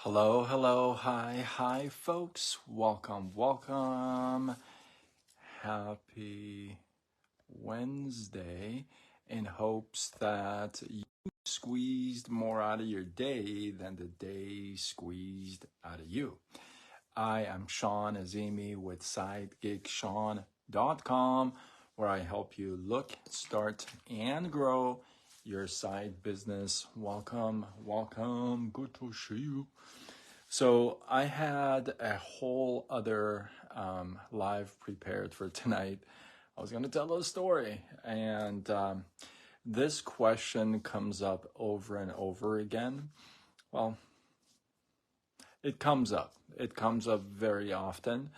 Hello, hello, hi, folks. Welcome. Happy Wednesday in hopes that you squeezed more out of your day than the day squeezed out of you. I am Sean Azimi with SideGigSean.com, where I help you look, start, and grow your side business. Welcome. Good to see you. So I had a whole other live prepared for tonight. I was going to tell a story, and this question comes up over and over again. Well, it comes up. It comes up very often.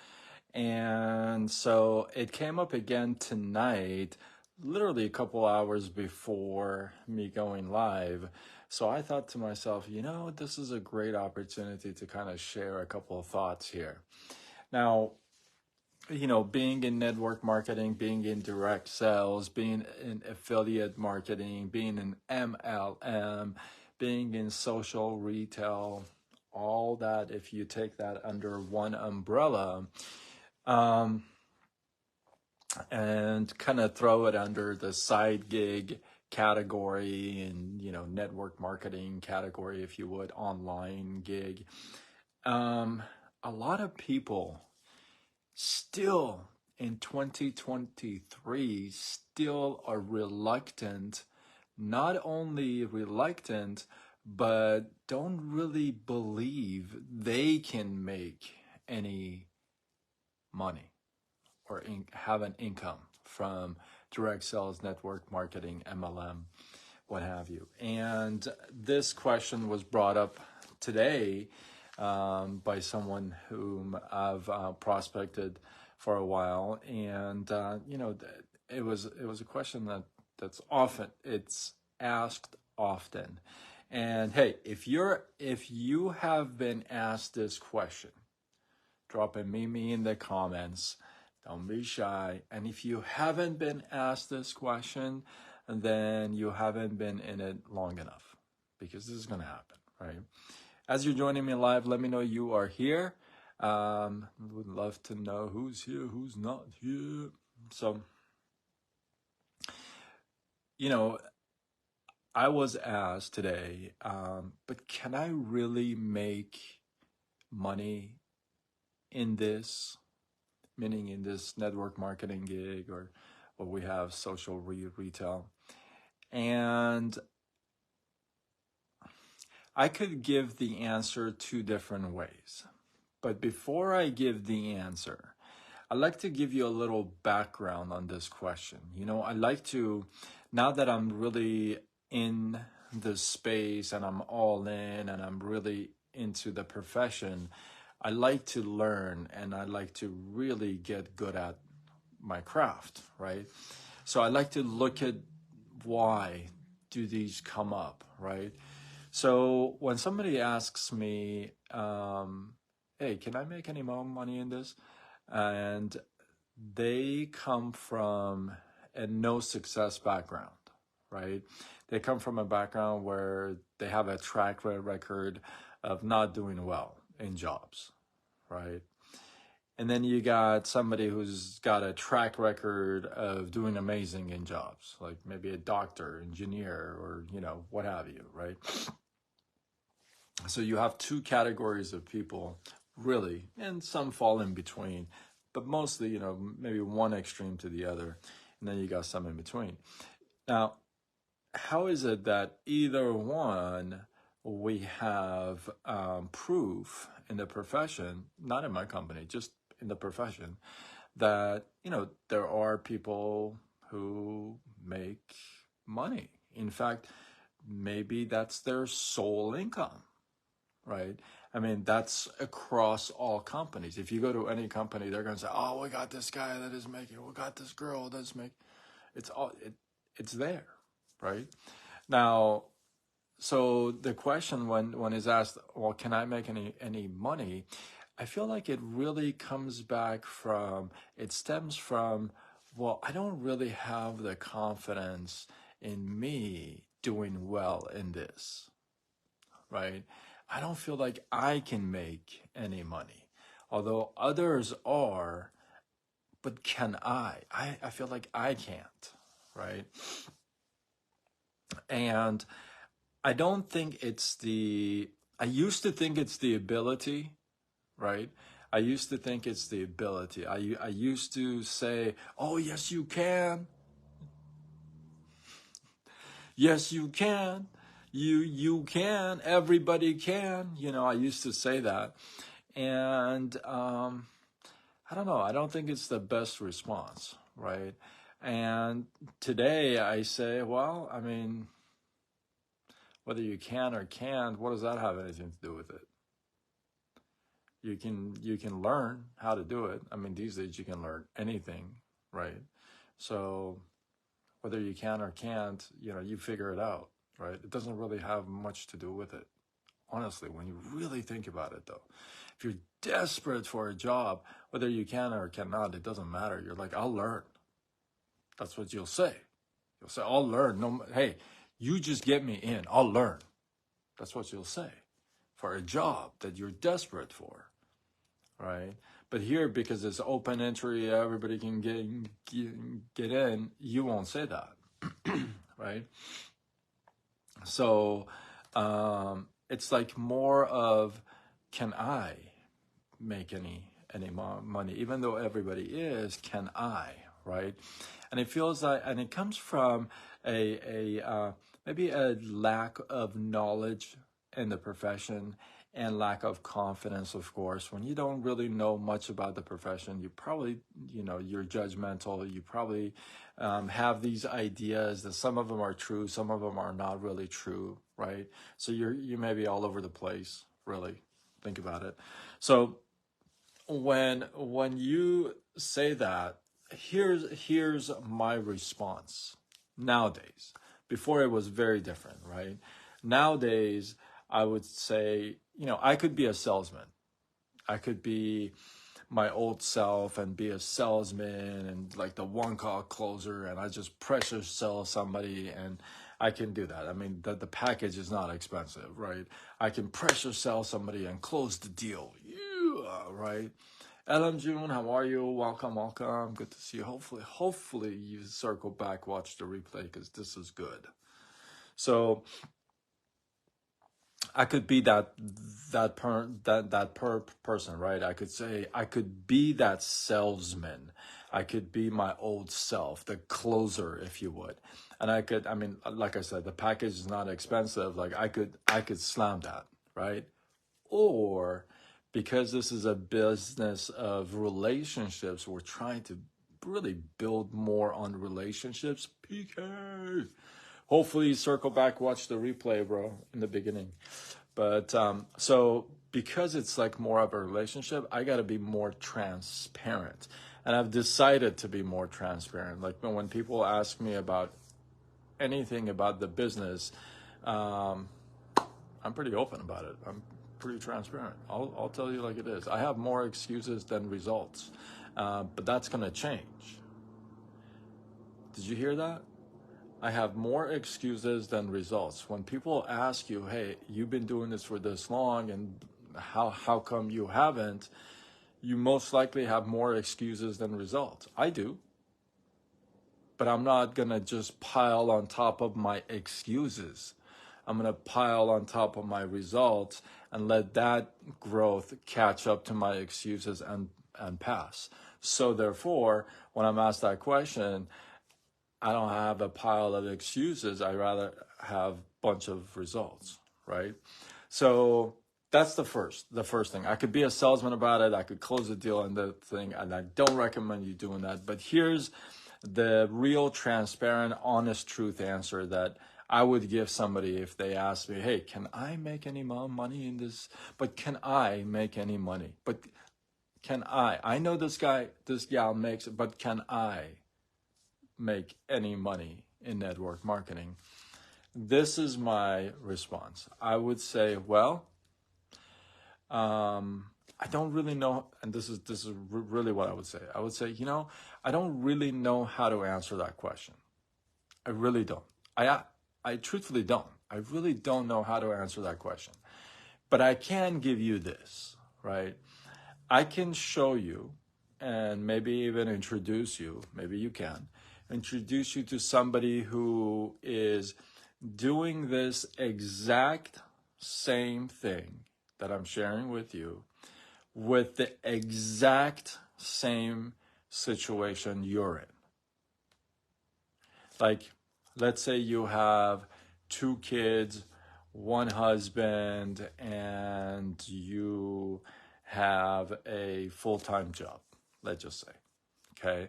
And so it came up again tonight, literally a couple hours before me going live. So I thought to myself, this is a great opportunity to kind of share a couple of thoughts here. Now, being in network marketing, being in direct sales, being in affiliate marketing, being in MLM, being in social retail, all that, if you take that under one umbrella, and kind of throw it under the side gig category and, network marketing category, if you would, online gig. A lot of people still in 2023 still are reluctant, not only reluctant, but don't really believe they can make any money or have an income from direct sales, network marketing, MLM, what have you. And this question was brought up today by someone whom I've prospected for a while, and it was a question that's asked often. And hey, if you have been asked this question, drop a meme in the comments. Don't be shy. And if you haven't been asked this question, then you haven't been in it long enough, because this is going to happen, right? As you're joining me live, let me know you are here. Would love to know who's here, who's not here. So, I was asked today, but can I really make money in this? Meaning in this network marketing gig, or what we have, social retail. And I could give the answer two different ways. But before I give the answer, I'd like to give you a little background on this question. I like to, now that I'm really in the space and I'm all in and I'm really into the profession, I like to learn and I like to really get good at my craft, right? So I like to look at why do these come up, right? So when somebody asks me, hey, can I make any more money in this? And they come from a no success background, right? They come from a background where they have a track record of not doing well in jobs, right? And then you got somebody who's got a track record of doing amazing in jobs, like maybe a doctor, engineer, or, what have you, right? So you have two categories of people, really, and some fall in between, but mostly, maybe one extreme to the other, and then you got some in between. Now, how is it that either one we have proof in the profession, not in my company, just in the profession, that, there are people who make money. In fact, maybe that's their sole income, right? I mean, that's across all companies. If you go to any company, they're going to say, oh, we got this guy that is making, we got this girl that's making, it's there, right? Now, so the question when is asked, well, can I make any money? I feel like it really stems from, well, I don't really have the confidence in me doing well in this, right? I don't feel like I can make any money, although others are, but can I? I feel like I can't, right? And I don't think it's I used to think it's the ability, right? I used to think it's the ability. I used to say, oh, yes, you can. Yes, you can. You can. Everybody can. I used to say that. And I don't know. I don't think it's the best response, right? And today I say, well, I mean, whether you can or can't, what does that have anything to do with it? You can learn how to do it. I mean, these days you can learn anything, right? So whether you can or can't, you figure it out, right? It doesn't really have much to do with it. Honestly, when you really think about it, though, if you're desperate for a job, whether you can or cannot, it doesn't matter. You're like, I'll learn. That's what you'll say. You'll say, I'll learn. No, hey, you just get me in. I'll learn. That's what you'll say for a job that you're desperate for, right? But here, because it's open entry, everybody can get in, you won't say that, right? So it's like more of, can I make any money? Even though everybody is, can I, right? And it feels like, and it comes from maybe a lack of knowledge in the profession and lack of confidence, of course. When you don't really know much about the profession, you probably, you're judgmental. You probably have these ideas that some of them are true, some of them are not really true, right? So you may be all over the place, really. Think about it. So when you say that, here's my response nowadays. Before it was very different, right? Nowadays, I would say, I could be a salesman. I could be my old self and be a salesman and like the one call closer, and I just pressure sell somebody, and I can do that. I mean, the package is not expensive, right? I can pressure sell somebody and close the deal. Yeah, right? Ellen June, how are you? Welcome. Good to see you. Hopefully you circle back, watch the replay, because this is good. So I could be that person, right? I could say I could be that salesman. I could be my old self, the closer, if you would. And I mean, like I said, the package is not expensive. Like I could slam that, right? Or because this is a business of relationships, we're trying to really build more on relationships. PK. Hopefully circle back, watch the replay, bro, in the beginning. But so because it's like more of a relationship, I got to be more transparent. And I've decided to be more transparent. Like when people ask me about anything about the business, I'm pretty open about it. I'm pretty transparent. I'll tell you like it is. I have more excuses than results, but that's going to change. Did you hear that? I have more excuses than results. When people ask you, hey, you've been doing this for this long, and how come you haven't? You most likely have more excuses than results. I do. But I'm not going to just pile on top of my excuses. I'm going to pile on top of my results and let that growth catch up to my excuses and pass. So therefore, when I'm asked that question, I don't have a pile of excuses. I rather have a bunch of results, right? So that's the first thing. I could be a salesman about it. I could close the deal and the thing, and I don't recommend you doing that. But here's the real, transparent, honest truth answer that I would give somebody if they ask me, hey, can I make any money in this? But can I make any money? But can I? I know this gal makes it, but can I make any money in network marketing? This is my response. I would say, well, I don't really know, and this is really what I would say. I would say, I don't really know how to answer that question. I really don't. I truthfully don't. I really don't know how to answer that question, But I can give you this, right? I can show you and maybe even introduce you, maybe you can, introduce you to somebody who is doing this exact same thing that I'm sharing with you with the exact same situation you're in. Like, let's say you have two kids, one husband, and you have a full-time job, let's just say. Okay.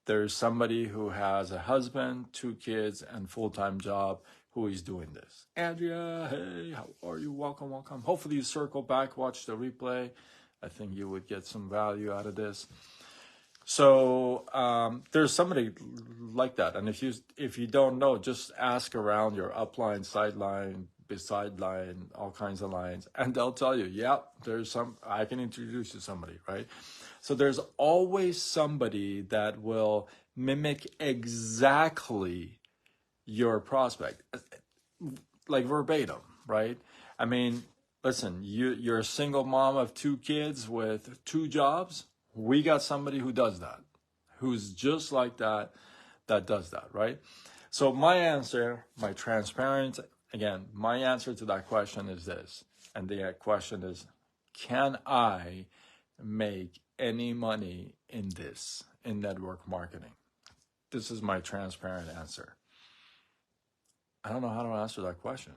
There's somebody who has a husband, two kids, and full-time job who is doing this. Andrea, hey, how are you? Welcome, welcome. Hopefully you circle back, watch the replay. I think you would get some value out of this. So there's somebody like that, and if you don't know, just ask around your upline, sideline, beside line, all kinds of lines, and they'll tell you, yeah, there's some. I can introduce you to somebody, right? So there's always somebody that will mimic exactly your prospect, like verbatim, right? I mean, listen, you're a single mom of two kids with two jobs. We got somebody who does that, who's just like that, that does that, right? So my answer, my transparent, again, my answer to that question is this. And the question is, can I make any money in this, in network marketing? This is my transparent answer. I don't know how to answer that question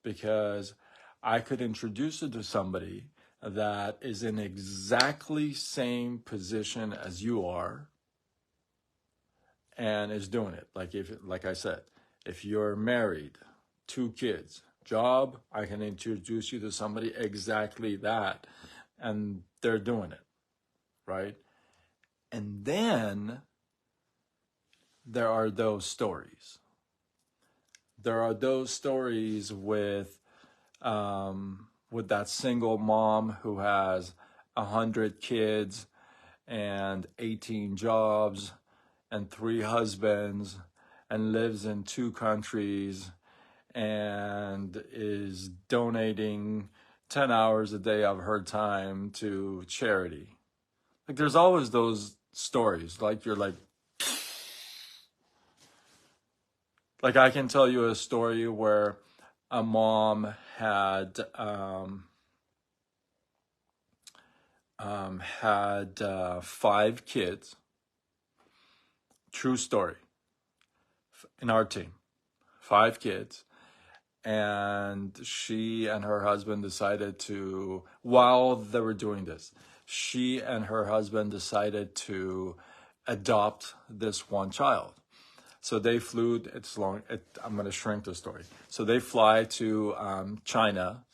because I could introduce you to somebody that is in exactly same position as you are and is doing it. Like I said, if you're married, two kids, job, I can introduce you to somebody exactly that, and they're doing it, right? And then there are those stories. There are those stories with that single mom who has 100 kids and 18 jobs and 3 husbands and lives in 2 countries and is donating 10 hours a day of her time to charity. Like there's always those stories. Like I can tell you a story where a mom had 5 kids. True story. In our team, 5 kids, and she and her husband decided to, while they were doing this, she and her husband decided to adopt this one child. So they flew. I'm going to shrink the story. So they fly to China,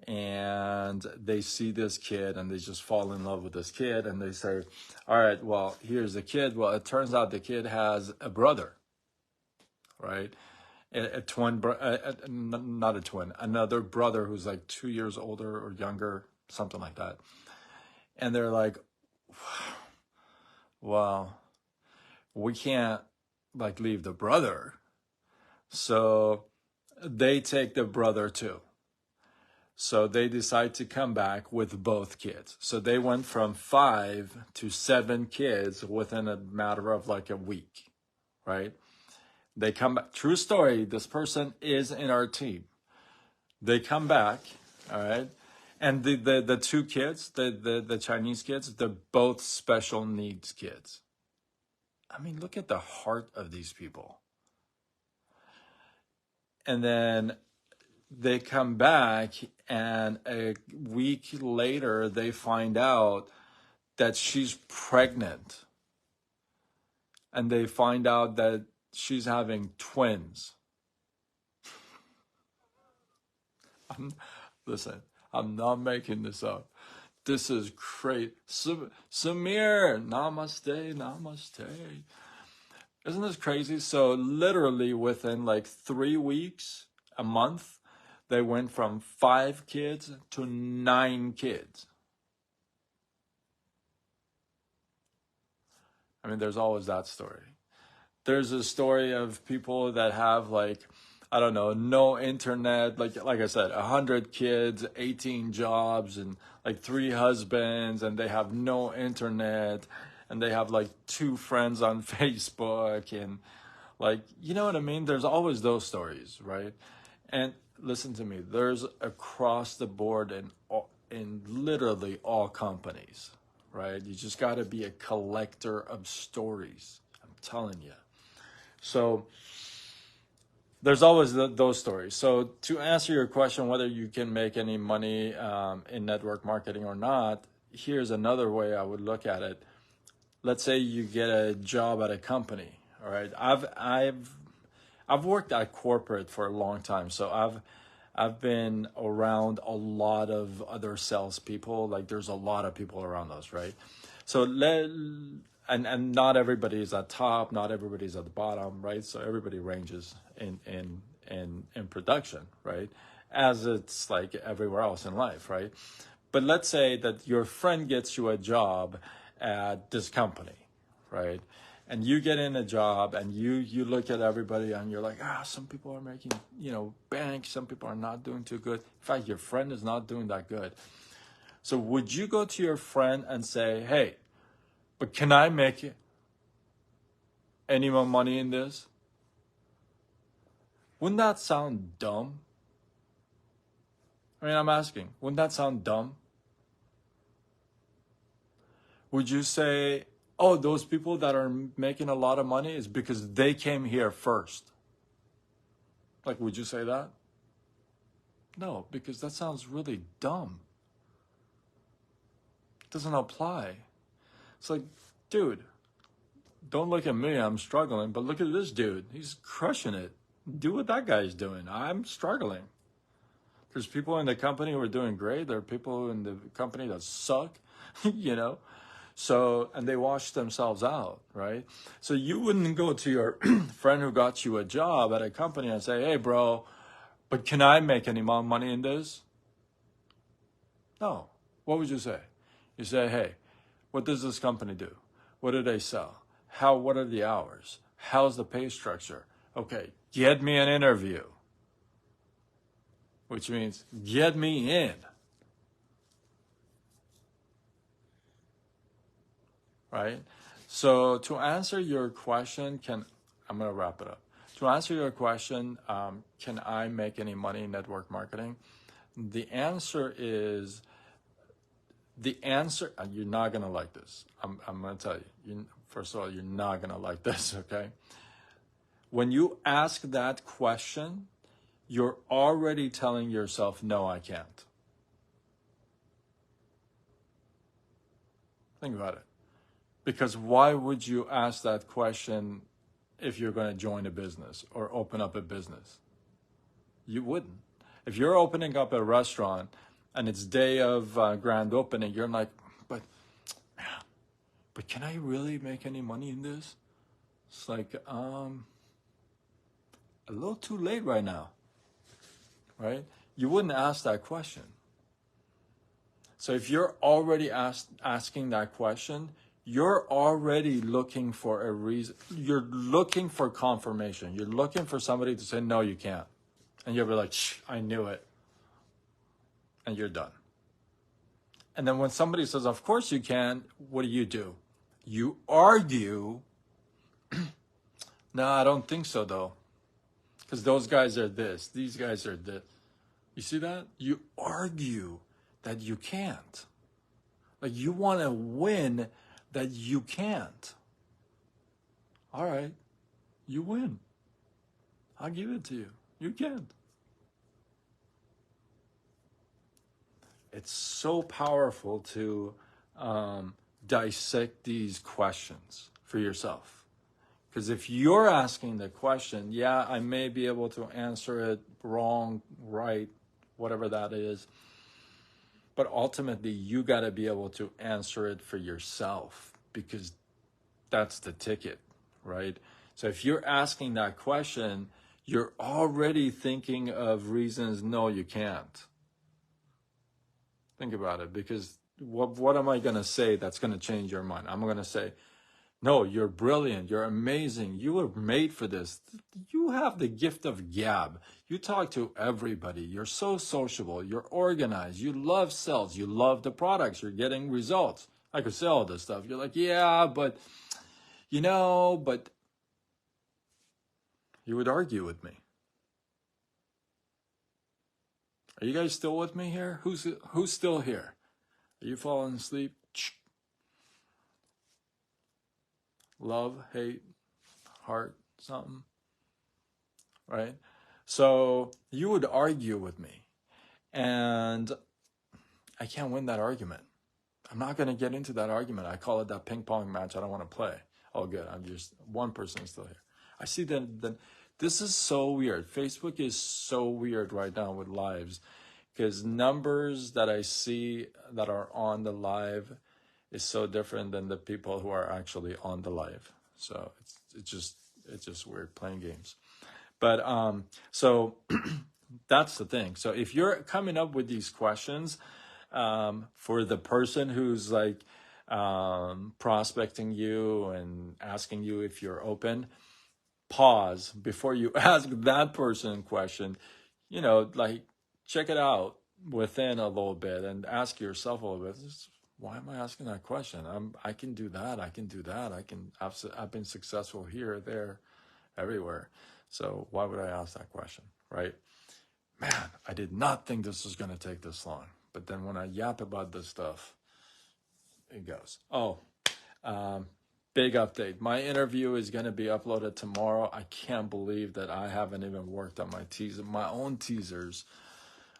and they see this kid, and they just fall in love with this kid, and they say, "All right, well, here's the kid." Well, it turns out the kid has a brother, right? A twin, not a twin, another brother who's like 2 years older or younger, something like that. And they're like, "Well, we can't like leave the brother." So they take the brother too. So they decide to come back with both kids. So they went from 5 to 7 kids within a matter of like a week, right? They come back. True story. This person is in our team. They come back, all right? And the 2 kids, the Chinese kids, they're both special needs kids. I mean, look at the heart of these people. And then they come back, and a week later, they find out that she's pregnant. And they find out that she's having twins. Listen, I'm not making this up. This is great. Samir, namaste, namaste. Isn't this crazy? So literally within like 3 weeks, a month, they went from 5 kids to 9 kids. I mean, there's always that story. There's a story of people that have like I don't know, no internet, like I said, 100 kids, 18 jobs, and like 3 husbands, and they have no internet, and they have like 2 friends on Facebook, and like, you know what I mean? There's always those stories, right? And listen to me, there's across the board in literally all companies, right? You just got to be a collector of stories. I'm telling you. So there's always those stories. So to answer your question, whether you can make any money in network marketing or not, here's another way I would look at it. Let's say you get a job at a company. All right, I've worked at corporate for a long time, so I've been around a lot of other salespeople. Like there's a lot of people around us, right? So and not everybody is at top, not everybody's at the bottom, right? So everybody ranges in production, right? As it's like everywhere else in life, right? But let's say that your friend gets you a job at this company, right? And you get in a job and you look at everybody and you're like, some people are making, bank, some people are not doing too good. In fact, your friend is not doing that good. So would you go to your friend and say, hey, but can I make any more money in this? Wouldn't that sound dumb? I mean, I'm asking, wouldn't that sound dumb? Would you say, oh, those people that are making a lot of money is because they came here first? Like, would you say that? No, because that sounds really dumb. It doesn't apply. It's like, dude, don't look at me, I'm struggling, but look at this dude. He's crushing it. Do what that guy's doing. I'm struggling. There's people in the company who are doing great. There are people in the company that suck, So, and they wash themselves out, right? So you wouldn't go to your friend who got you a job at a company and say, hey, bro, but can I make any more money in this? No. What would you say? You say, hey, what does this company do? What do they sell? What are the hours? How's the pay structure? Okay, get me an interview. Which means get me in. Right? So to answer your question, I'm going to wrap it up. To answer your question, can I make any money in network marketing? The answer is, you're not going to like this. I'm going to tell you. First of all, you're not going to like this, okay? When you ask that question, you're already telling yourself, no, I can't. Think about it. Because why would you ask that question if you're going to join a business or open up a business? You wouldn't. If you're opening up a restaurant and it's day of grand opening, you're like, but can I really make any money in this? It's like, a little too late right now, right? You wouldn't ask that question. So if you're already asking that question, you're already looking for a reason. You're looking for confirmation. You're looking for somebody to say, no, you can't. And you'll be like, I knew it. And you're done. And then when somebody says, of course you can, what do? You argue, no, I don't think so, though. Because those guys are this. These guys are this. You see that? You argue that you can't. Like you want to win that you can't. All right, you win. I'll give it to you. You can't. It's so powerful to dissect these questions for yourself. Because if you're asking the question, yeah, I may be able to answer it wrong, right, whatever that is. But ultimately, you got to be able to answer it for yourself because that's the ticket, right? So if you're asking that question, you're already thinking of reasons, no, you can't. Think about it, because what am I going to say that's going to change your mind? I'm going to say, No, you're brilliant. You're amazing. You were made for this. You have the gift of gab. You talk to everybody. You're so sociable. You're organized. You love sales. You love the products. You're getting results. I could sell all this stuff. You're like, yeah, but but you would argue with me. Are you guys still with me here? Who's still here? Are you falling asleep? Love, hate, heart, something, right? So you would argue with me, and I can't win that argument. I'm not going to get into that argument. I call it that ping pong match I don't want to play. Oh, good. I'm just one person is still here. I see that this is so weird. Facebook is so weird right now with lives because numbers that I see that are on the live is so different than the people who are actually on the live. So it's just weird playing games. But so that's the thing. So if you're coming up with these questions for the person who's like prospecting you and asking you if you're open, pause before you ask that person question. Like check it out within a little bit and ask yourself a little bit. Why am I asking that question? I can do that. I can do that. I've been successful here, there, everywhere. So why would I ask that question, right? Man, I did not think this was going to take this long. But then when I yap about this stuff, it goes. Oh, big update. My interview is going to be uploaded tomorrow. I can't believe that I haven't even worked on my own teasers.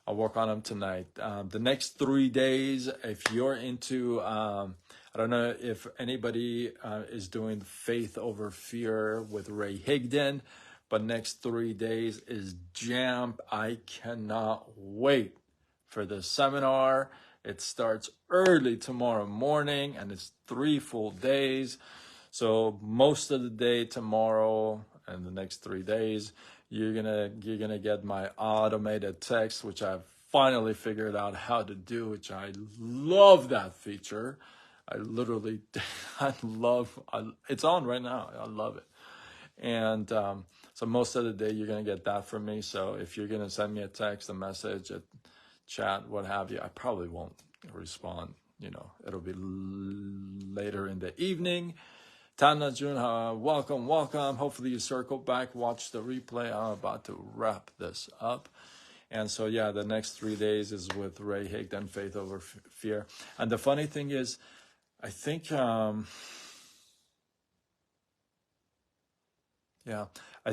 I'll work on them tonight. The next 3 days, if you're into, I don't know if anybody is doing Faith Over Fear with Ray Higdon, but next 3 days is jammed. I cannot wait for the seminar. It starts early tomorrow morning and it's 3 full days. So most of the day tomorrow and the next 3 days, you're gonna get my automated text, which I've finally figured out how to do, which I love that feature. I literally, it's on right now. I love it. And so most of the day you're gonna get that from me. So if you're gonna send me a text, a message, a chat, what have you, I probably won't respond. It'll be later in the evening. Tana Jun, welcome. Hopefully you circle back, watch the replay. I'm about to wrap this up. And so, yeah, the next 3 days is with Ray Higdon, Faith Over Fear. And the funny thing is, I think, I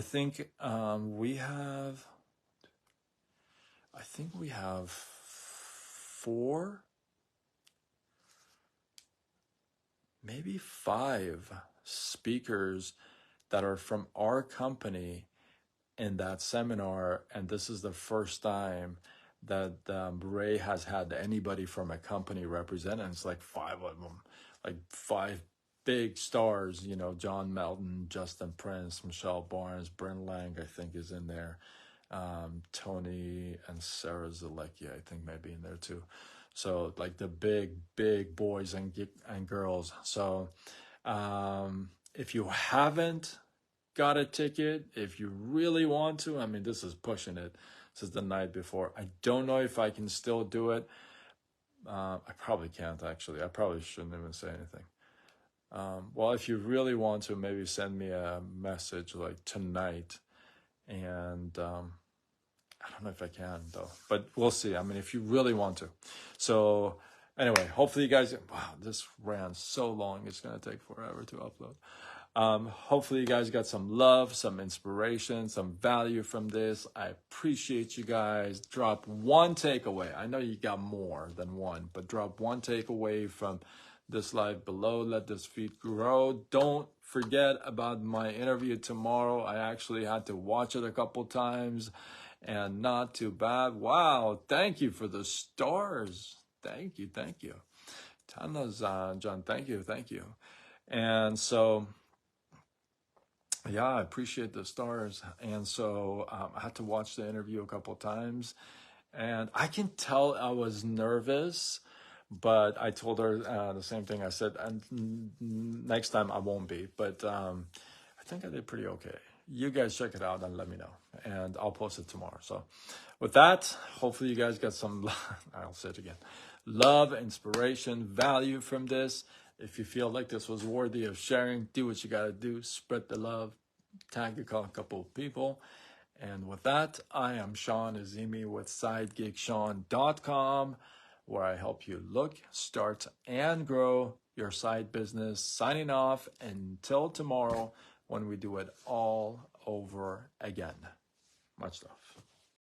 think we have 4, maybe 5 speakers that are from our company in that seminar, and this is the first time that Ray has had anybody from a company represent, and it's like 5 of them, like 5 big stars, John Melton, Justin Prince, Michelle Barnes, Brent Lang, I think is in there, Tony and Sarah Zalecki, I think maybe in there too. So like the big boys and girls. So if you haven't got a ticket, if you really want to, I mean, this is pushing it. This is the night before. I don't know if I can still do it. I probably can't, actually. I probably shouldn't even say anything. Well, if you really want to, maybe send me a message like tonight. And I don't know if I can, though. But we'll see. I mean, if you really want to. So anyway, hopefully you guys... Wow, this ran so long. It's going to take forever to upload. Hopefully you guys got some love, some inspiration, some value from this. I appreciate you guys. Drop one takeaway. I know you got more than one, but drop one takeaway from this live below. Let this feed grow. Don't forget about my interview tomorrow. I actually had to watch it a couple times and not too bad. Wow. Thank you for the stars. Thank you. Tana's John. Thank you. And so, yeah, I appreciate the stars. And so I had to watch the interview a couple times. And I can tell I was nervous, But I told her the same thing. I said, and next time I won't be. But I think I did pretty okay. You guys check it out and let me know. And I'll post it tomorrow. So with that, hopefully you guys got some, I'll say it again, love, inspiration, value from this. If you feel like this was worthy of sharing, do what you got to do. Spread the love. Tag a couple of people. And with that, I am Sean Azimi with SideGigSean.com, where I help you look, start, and grow your side business. Signing off until tomorrow when we do it all over again. Much love.